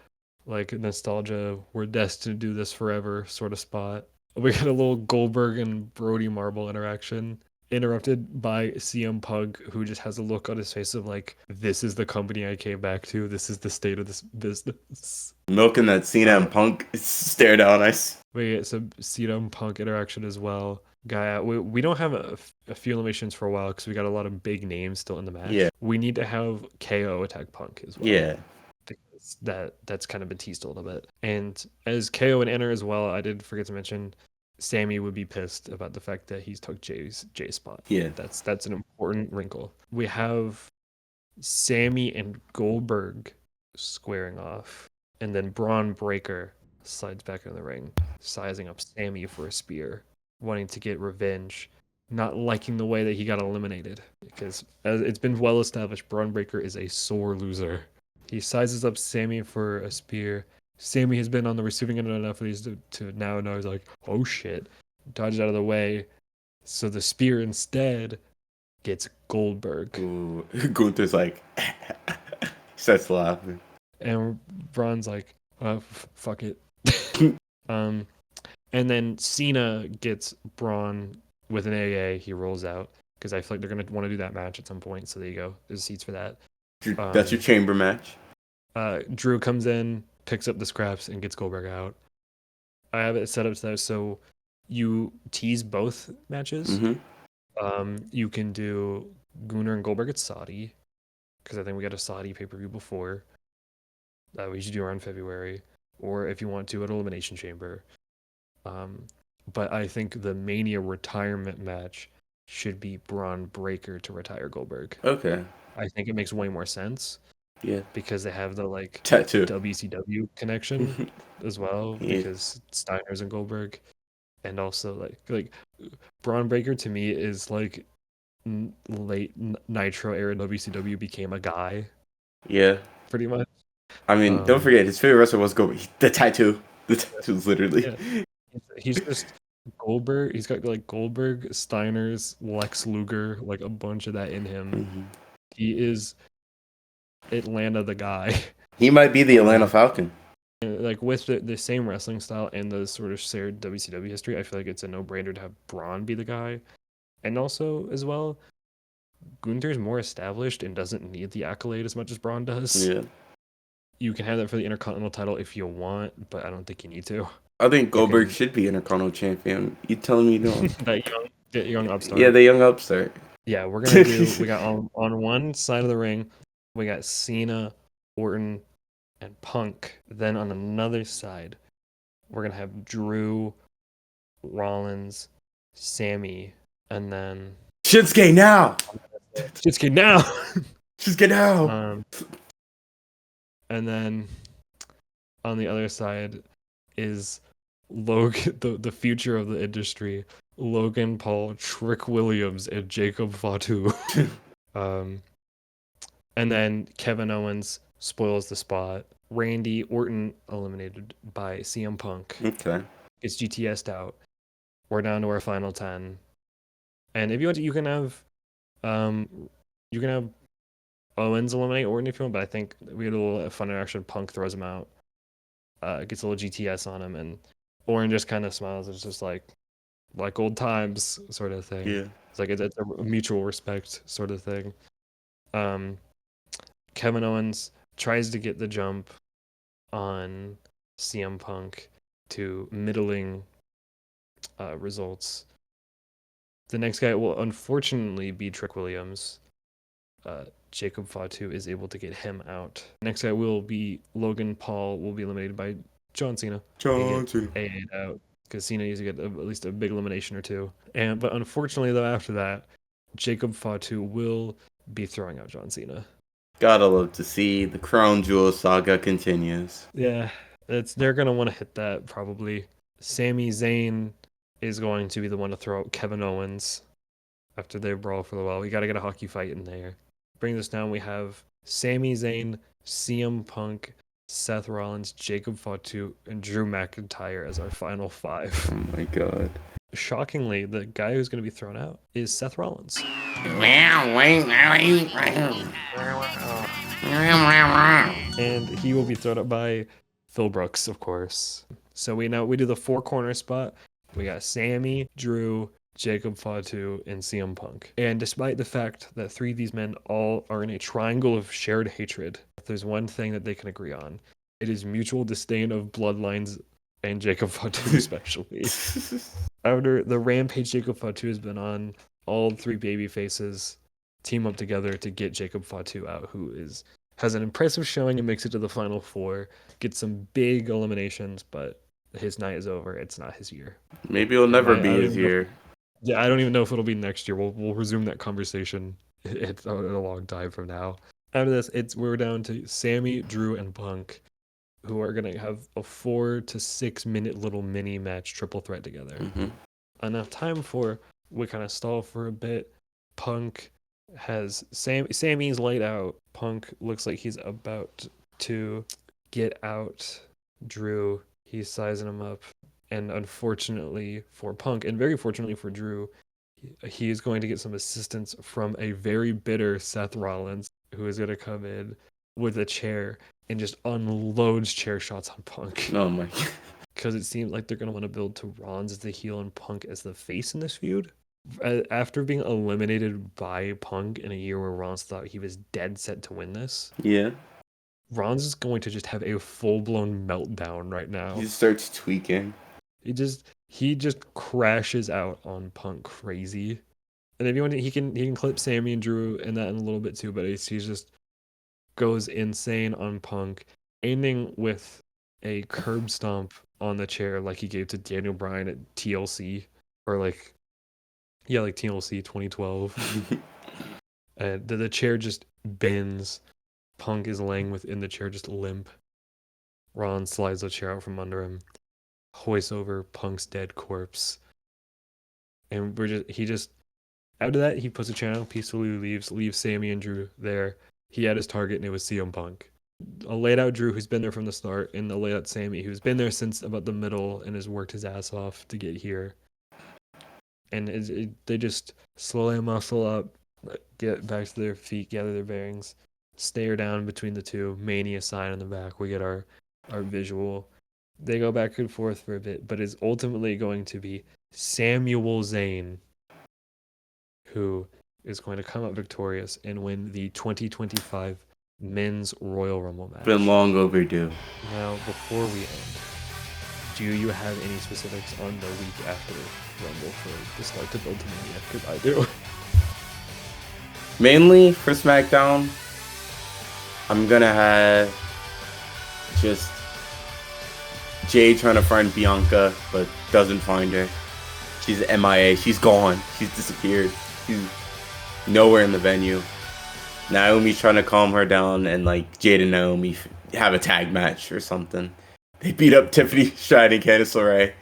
like nostalgia, we're destined to do this forever sort of spot. We got a little Goldberg and Brody Marble interaction, interrupted by CM Punk, who just has a look on his face of like, this is the company I came back to. This is the state of this business. Milking that Cena and Punk stare down ice. We get some CM Punk interaction as well. We don't have a few eliminations for a while because we got a lot of big names still in the match. Yeah. We need to have KO attack Punk as well. Yeah. Because that's kind of been teased a little bit. And as KO would enter as well, I did forget to mention Sammy would be pissed about the fact that he's took Jay's spot. Yeah. That's an important wrinkle. We have Sammy and Goldberg squaring off, and then Braun Breaker slides back in the ring, sizing up Sammy for a spear, wanting to get revenge, not liking the way that he got eliminated. Because as it's been well established, Braun Breaker is a sore loser. He sizes up Sammy for a spear. Sammy has been on the receiving end enough of these to now know he's like, oh shit, dodges out of the way. So the spear instead gets Goldberg. Ooh. Gunther's like, starts laughing. And Braun's like, fuck it. And then Cena gets Braun with an AA. He rolls out because I feel like they're going to want to do that match at some point. So there you go. There's seats for that. That's your chamber match. Drew comes in, picks up the scraps, and gets Goldberg out. I have it set up so you tease both matches. Mm-hmm. You can do Gunnar and Goldberg at Saudi, because I think we got a Saudi pay-per-view before. We should do around February, or if you want to, at Elimination Chamber. But I think the Mania retirement match should be Braun Breaker to retire Goldberg. Okay. I think it makes way more sense. Yeah. Because they have the like tattoo WCW connection as well. Yeah. Because Steiner's and Goldberg, and also like Braun Breaker to me is like late Nitro era WCW became a guy. Yeah. Pretty much. I mean, don't forget his favorite wrestler was Goldberg. The tattoo. The tattoo's literally. Yeah. He's just Goldberg. He's got like Goldberg, Steiner's, Lex Luger, like a bunch of that in him. Mm-hmm. He is Atlanta the guy. He might be the Atlanta Falcon. Like with the same wrestling style and the sort of shared WCW history, I feel like it's a no-brainer to have Braun be the guy. And also, as well, Gunther's more established and doesn't need the accolade as much as Braun does. Yeah. You can have that for the Intercontinental title if you want, but I don't think you need to. I think Goldberg should be Intercontinental champion. You telling me no? That young upstart. Yeah, the young upstart. Yeah, we're gonna do. We got on one side of the ring, we got Cena, Orton, and Punk. Then on another side, we're gonna have Drew, Rollins, Sammy, and then Shinsuke now. Shinsuke now. Shinsuke now. And then on the other side is Logan, the future of the industry. Logan Paul, Trick Williams, and Jacob Fatu. And then Kevin Owens spoils the spot. Randy Orton eliminated by CM Punk. Okay. It's GTS'd out. We're down to our final 10. And if you want to, you can have Owens eliminate Orton if you want, but I think we had a little fun interaction. Punk throws him out. Gets a little GTS on him, and Orton just kind of smiles. It's just like old times sort of thing. Yeah. It's like it's a mutual respect sort of thing. Um, Kevin Owens tries to get the jump on CM Punk to middling results. The next guy will unfortunately be Trick Williams. Jacob Fatu is able to get him out. Next guy will be Logan Paul, will be eliminated by John Cena. John Cena. And out because Cena needs to get at least a big elimination or two. But unfortunately, though, after that, Jacob Fatu will be throwing out John Cena. Gotta love to see the Crown Jewel saga continues. Yeah, they're gonna want to hit that probably. Sami Zayn is going to be the one to throw out Kevin Owens after they brawl for a while. We got to get a hockey fight in there. Bring this down. We have Sami Zayn, CM Punk, Seth Rollins, Jacob Fatu, and Drew McIntyre as our final five. Oh my god. Shockingly, the guy who's going to be thrown out is Seth Rollins. And he will be thrown out by Phil Brooks, of course. So we do the four corner spot. We got Sammy, Drew, Jacob Fatu, and CM Punk. And despite the fact that three of these men all are in a triangle of shared hatred, if there's one thing that they can agree on, it is mutual disdain of bloodlines and Jacob Fatu especially. After the rampage Jacob Fatu has been on, all three baby faces team up together to get Jacob Fatu out, who has an impressive showing and makes it to the final four, gets some big eliminations, but his night is over. It's not his year. Maybe it'll never be his year. Yeah, I don't even know if it'll be next year. We'll resume that conversation. It's a long time from now. After this, we're down to Sammy, Drew, and Punk, who are gonna have a 4 to 6 minute little mini match triple threat together. Mm-hmm. Enough time for we kind of stall for a bit. Punk has Sammy's laid out. Punk looks like he's about to get out Drew. He's sizing him up. And unfortunately for Punk, and very fortunately for Drew, he is going to get some assistance from a very bitter Seth Rollins, who is going to come in with a chair and just unloads chair shots on Punk. Oh my god. Because it seems like they're going to want to build to Rollins as the heel and Punk as the face in this feud. After being eliminated by Punk in a year where Rollins thought he was dead set to win this, Yeah, Rollins is going to just have a full-blown meltdown right now. he starts tweaking. He just crashes out on Punk crazy. And if you want, he can clip Sammy and Drew in that in a little bit too, but he just goes insane on Punk, ending with a curb stomp on the chair like he gave to Daniel Bryan at TLC like TLC 2012. And the chair just bends. Punk is laying within the chair, just limp. Ron slides the chair out from under him, hoists over Punk's dead corpse, and after that he puts the chair down, peacefully leaves Sammy and Drew there. He had his target, and it was CM Punk. A laid out Drew who's been there from the start, and a laid out Sammy who's been there since about the middle and has worked his ass off to get here. And they just slowly muscle up, get back to their feet, gather their bearings, stare down between the two. Mania sign in the back. We get our visual. They go back and forth for a bit, but it's ultimately going to be Samuel Zayn who is going to come out victorious and win the 2025 Men's Royal Rumble match. Been long overdue. Now, before we end, do you have any specifics on the week after Rumble for the start to build to Mania? Because I do. Mainly for SmackDown, I'm gonna have just Jay trying to find Bianca, but doesn't find her. She's MIA. She's gone. She's disappeared. She's nowhere in the venue. Naomi's trying to calm her down, and like Jade and Naomi have a tag match or something. They beat up Tiffany Stratton and Candice LeRae.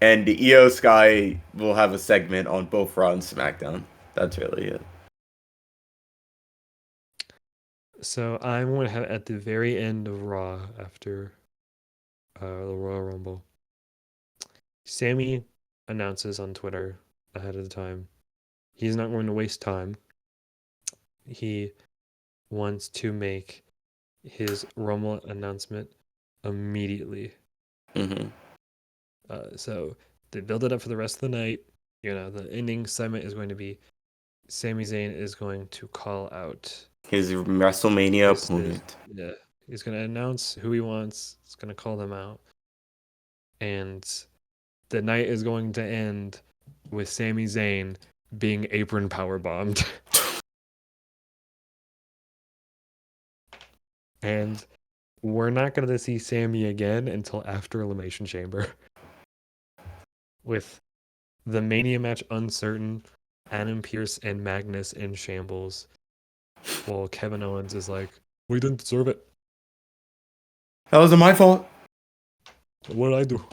And the Io Sky will have a segment on both Raw and SmackDown. That's really it. So I'm going to have at the very end of Raw after the Royal Rumble, Sammy announces on Twitter ahead of the time he's not going to waste time. He wants to make his Rumble announcement immediately. Mm-hmm. So they build it up for the rest of the night. The ending segment is going to be Sami Zayn is going to call out His WrestleMania versus, opponent. yeah, he's going to announce who he wants. He's going to call them out. And the night is going to end with Sami Zayn being apron power bombed. And we're not going to see Sammy again until after Elimination Chamber. With the Mania match uncertain, Adam Pearce and Magnus in shambles, while Kevin Owens is like, we didn't deserve it. That wasn't my fault. What did I do?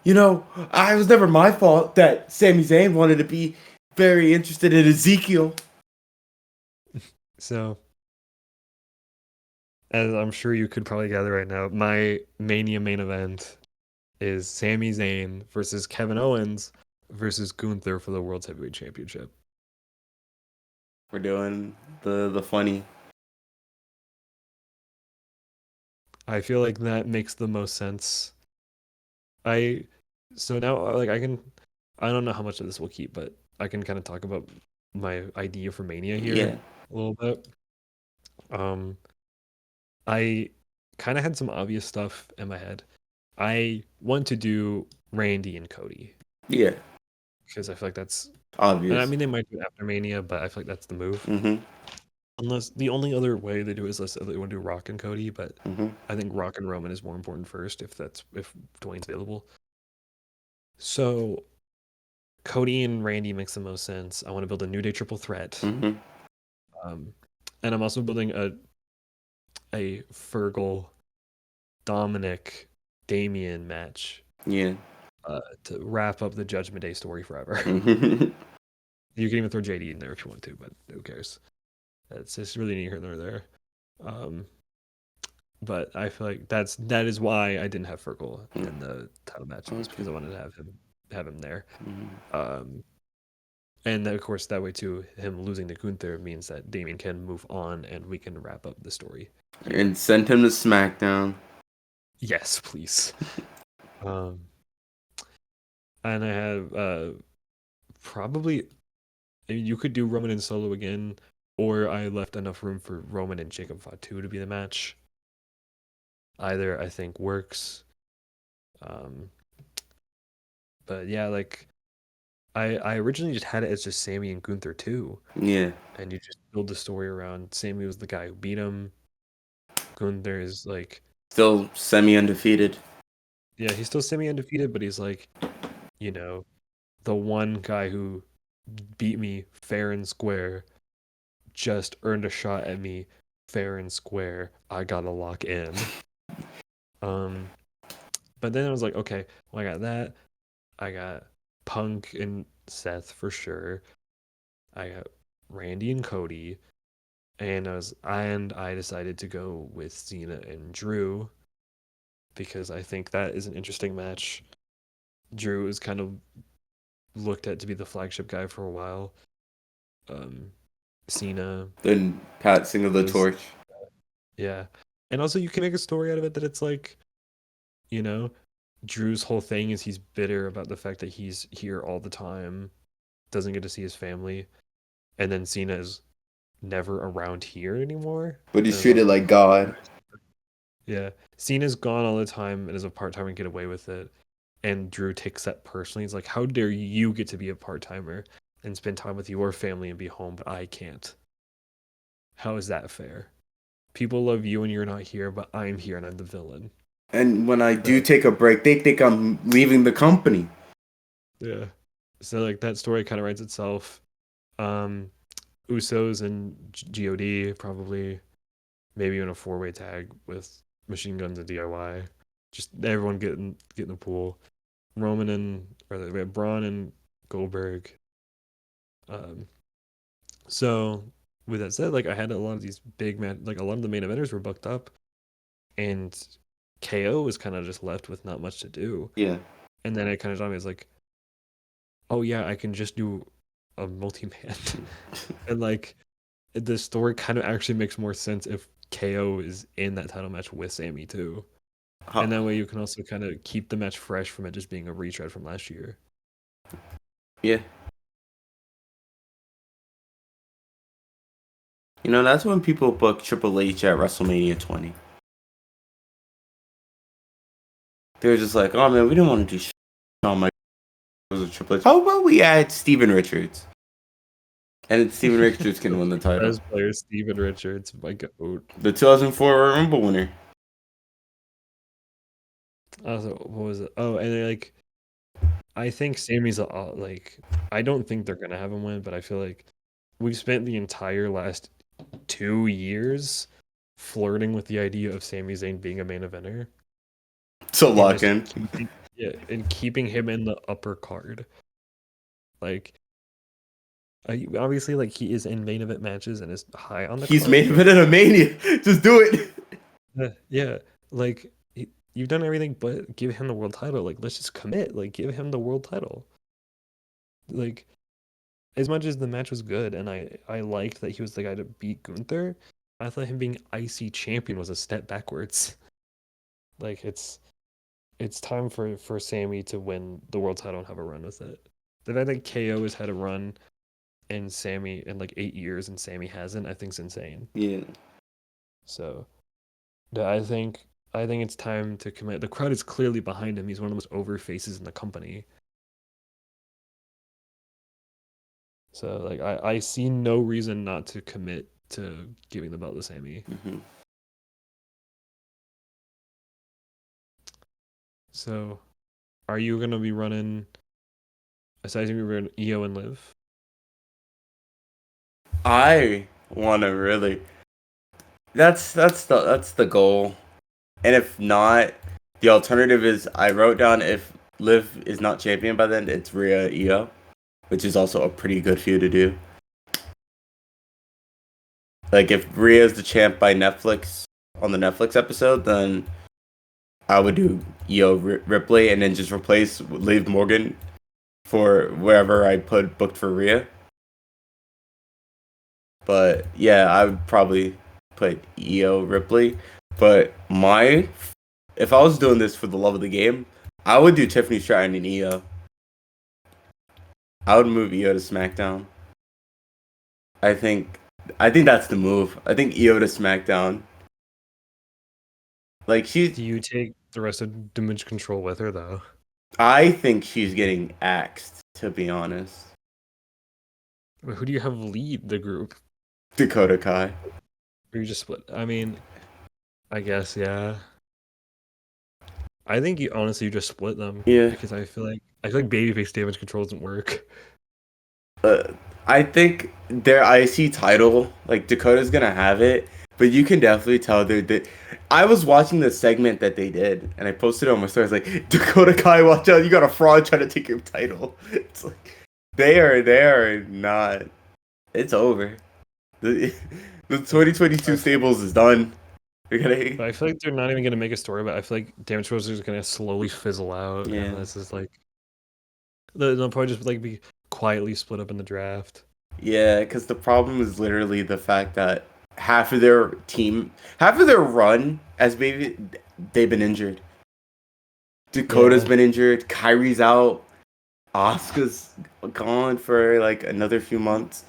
You know, I was never my fault that Sami Zayn wanted to be very interested in Ezekiel. So, as I'm sure you could probably gather right now, my Mania main event is Sami Zayn versus Kevin Owens versus Gunther for the World Heavyweight Championship. We're doing the funny. I feel like that makes the most sense. I so now like I don't know how much of this will keep, but I can kind of talk about my idea for Mania Yeah, here a little bit. Um, I kind of had some obvious stuff in my head. I want to do Randy and Cody yeah, because I feel like that's, and I obvious. mean they might do after Mania, but I feel like that's the move. Mhm, Unless the only other way they do it is let's say they want to do Rock and Cody, but mhm. I think Rock and Roman is more important first if Dwayne's available. So Cody and Randy makes the most sense. I want to build a New Day triple threat. Mhm. Um, and I'm also building a Fergal, Dominic, Damian match Yeah. to wrap up the Judgment Day story forever. Mhm. You can even throw JD in there if you want to, but who cares? It's just really neither here nor there. Um, but I feel like that is why I didn't have Fergal in the title match, was Okay. because I wanted to have him there. Mhm. Um, and of course, that way too, him losing to Gunther means that Damien can move on and we can wrap up the story here. And send him to SmackDown. Yes, please. Um, and I have probably, I mean, you could do Roman and Solo again, or I left enough room for Roman and Jacob Fatu to be the match. Either I think works. Um, but yeah, like I originally just had it as just Sammy and Gunther too, Yeah. and you just build the story around Sammy was the guy who beat him. Gunther is like, Still semi undefeated. yeah, he's still semi undefeated, but he's like, you know, the one guy who beat me fair and square just earned a shot at me fair and square. I gotta lock in. Um, but then I was like, okay, well, I got that. I got Punk and Seth for sure. I got Randy and Cody, and I decided to go with Cena and Drew because I think that is an interesting match. Drew is kind of looked at to be the flagship guy for a while. Um, Cena Then passing of the was, torch. yeah, and also you can make a story out of it that it's like, you know, Drew's whole thing is he's bitter about the fact that he's here all the time, doesn't get to see his family, and then Cena is never around here anymore. But And he's it's like, treated like God. yeah, Cena's gone all the time and is a part timer and get away with it. And Drew takes that personally. He's like, how dare you get to be a part timer and spend time with your family and be home, but I can't? How is that fair? People love you and you're not here, but I'm here and I'm the villain. And when I do But take a break, they think I'm leaving the company. yeah. So like that story kind of writes itself. Um Usos and God probably, maybe in a four-way tag with Machine Guns and DIY. Just everyone get in the pool. Roman and or we have Braun and Goldberg. Um, so with that said, like I had a lot of these big man, like a lot of the main eventers were booked up, and KO was kind of just left with not much to do. Yeah. And then it kind of dawned on me, it's like, oh yeah, I can just do a multi-man, and like the story kind of actually makes more sense if KO is in that title match with Sammy too. And that way you can also kind of keep the match fresh from it just being a retread from last year. Yeah. You know, that's when people book Triple H at WrestleMania 20. They're just like, oh man, we didn't want to do Shawn Michaels or Triple H. How about we add Steven Richards? And Steven Richards can win the title. Best player, Steven Richards, my goat. The 2004 Royal Rumble winner. Also, what was it? Oh, and like, I think Sammy's like, I don't think they're gonna have him win, but I feel like we've spent the entire last 2 years flirting with the idea of Sami Zayn being a main eventer So and lock just in. yeah, and keeping him in the upper card. Like, obviously, like he is in main event matches and is high on the He's card, main but event in a Mania. Just do it. yeah, like you've done everything but give him the world title. Like, let's just commit. Like, give him the world title. Like, as much as the match was good and I liked that he was the guy to beat Gunther, I thought him being IC champion was a step backwards. Like, it's time for Sammy to win the world title and have a run with it. The fact that KO has had a run and Sammy in like 8 years and Sammy hasn't, I think's insane. Yeah. So I think it's time to commit. The crowd is clearly behind him. He's one of the most over faces in the company. So like I see no reason not to commit to giving the belt to Sammy. Mm-hmm. So are you gonna be running aside from you run EO and Liv? I want to really. That's the goal. And if not, the alternative is I wrote down if Liv is not champion by then, it's Rhea Io, which is also a pretty good feud to do. Like if Rhea is the champ by Netflix on the Netflix episode, then I would do Io Ripley and then just replace Liv Morgan for wherever I put booked for Rhea. But yeah, I would probably put Io Ripley. But if I was doing this for the love of the game, I would do Tiffany Stratton and Io. I would move Io to SmackDown. I think I think that's the move. I think Io to SmackDown. Like Do you take the rest of Damage Control with her though? I think she's getting axed. To be honest, Who do you have lead the group? Dakota Kai. Or you just split? I mean, I guess yeah. I think you honestly you just split them Yeah. because I feel like babyface Damage Control doesn't work. Uh, I think their IC title, like Dakota's gonna have it, but you can definitely tell I was watching the segment that they did, and I posted it on my story. I was like, Dakota Kai, watch out! You got a fraud trying to take your title. It's like they are not. It's over. The the 2022 stables is done. We're But gonna I feel like they're not even gonna make a story about it. I feel like Damage Control is gonna slowly fizzle out, yeah. and this is like they'll probably just like be quietly split up in the draft. Yeah, because the problem is literally the fact that half of their run as baby, they've been injured. Dakota's Yeah, been injured. Kyrie's out. Asuka's gone for like another few months.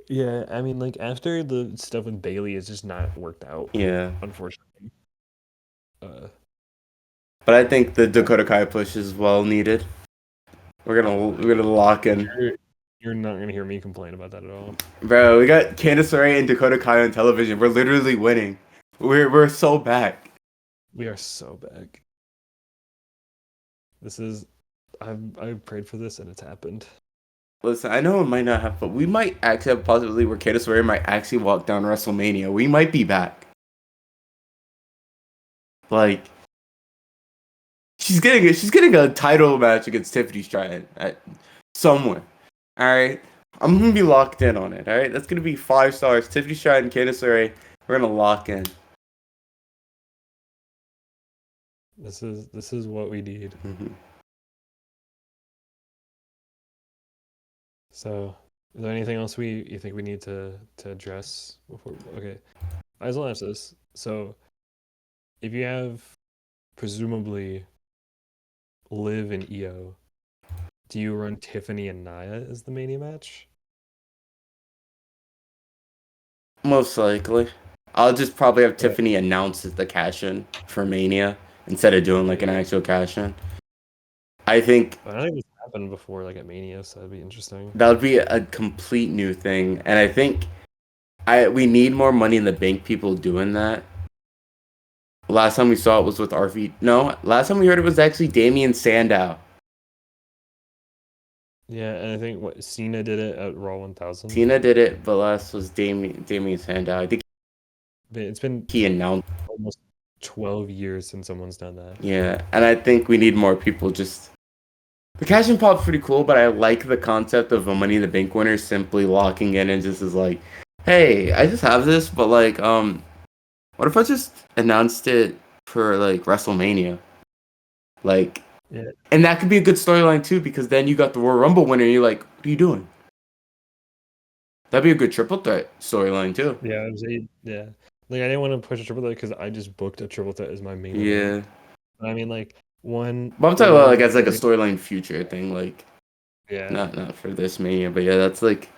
yeah. I mean, like after the stuff with Bailey, it's just not worked out, Yeah, unfortunately. Uh, but I think the Dakota Kai push is well needed. We're gonna lock in, you're, you're not gonna hear me complain about that at all. bro. We got Candice LeRae and Dakota Kai on television. We're literally winning. We're so back. We are so back. This is I've prayed for this and it's happened. Listen, I know it might not happen, but we might actually have a possibility where Candice LeRae might actually walk down WrestleMania. We might be back. Like she's getting a title match against Tiffany Stratton at somewhere. All right, I'm gonna be locked in on it. All right, that's gonna be 5 stars. Tiffany Stratton, Candice LeRae. We're gonna lock in. This is what we need. Mhm. So, is there anything else you think we need to address before? Okay, I just want to ask this. So, if you have presumably Liv and Io, do you run Tiffany and Nia as the Mania match? Most likely. I'll just probably have But Tiffany announce the cash in for Mania instead of doing like an maybe. actual cash in. I think But I think this happened before, like at Mania, so that'd be interesting. that would be a complete new thing. And I think I we need more money in the bank people doing that. Last time we saw it was with RV. No, last time we heard it was actually Damian Sandow. Yeah, and I think what Cena did it at Raw 1000. Cena did it, but last was Damian Sandow. I think But it's been he announced. almost 12 years since someone's done that. Yeah, and I think we need more people just. The cash and pop's pretty cool, but I like the concept of a Money in the Bank winner simply locking in and just is like, hey, I just have this, but like, what if I just announced it for like WrestleMania? Like, Yeah, and that could be a good storyline too, because then you got the Royal Rumble winner, and you're like, what are you doing? That'd be a good triple threat storyline too. yeah, yeah. Like I didn't want to push a triple threat because I just booked a triple threat as my main event. Yeah, But I mean, like one but I'm talking about like one as like a very storyline future thing, like yeah, not for this Mania, but yeah, that's like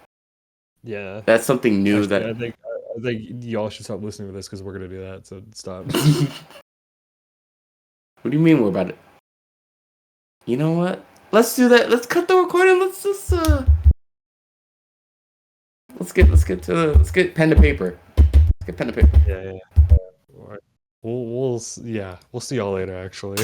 yeah. that's something new Actually, that. I think y'all should stop listening to this because we're gonna do that. So stop. What do you mean we're about it? You know what? Let's do that. Let's cut the recording. Let's just let's get pen to paper. Let's get pen to paper. Yeah, yeah. All right. We'll see y'all later. Actually.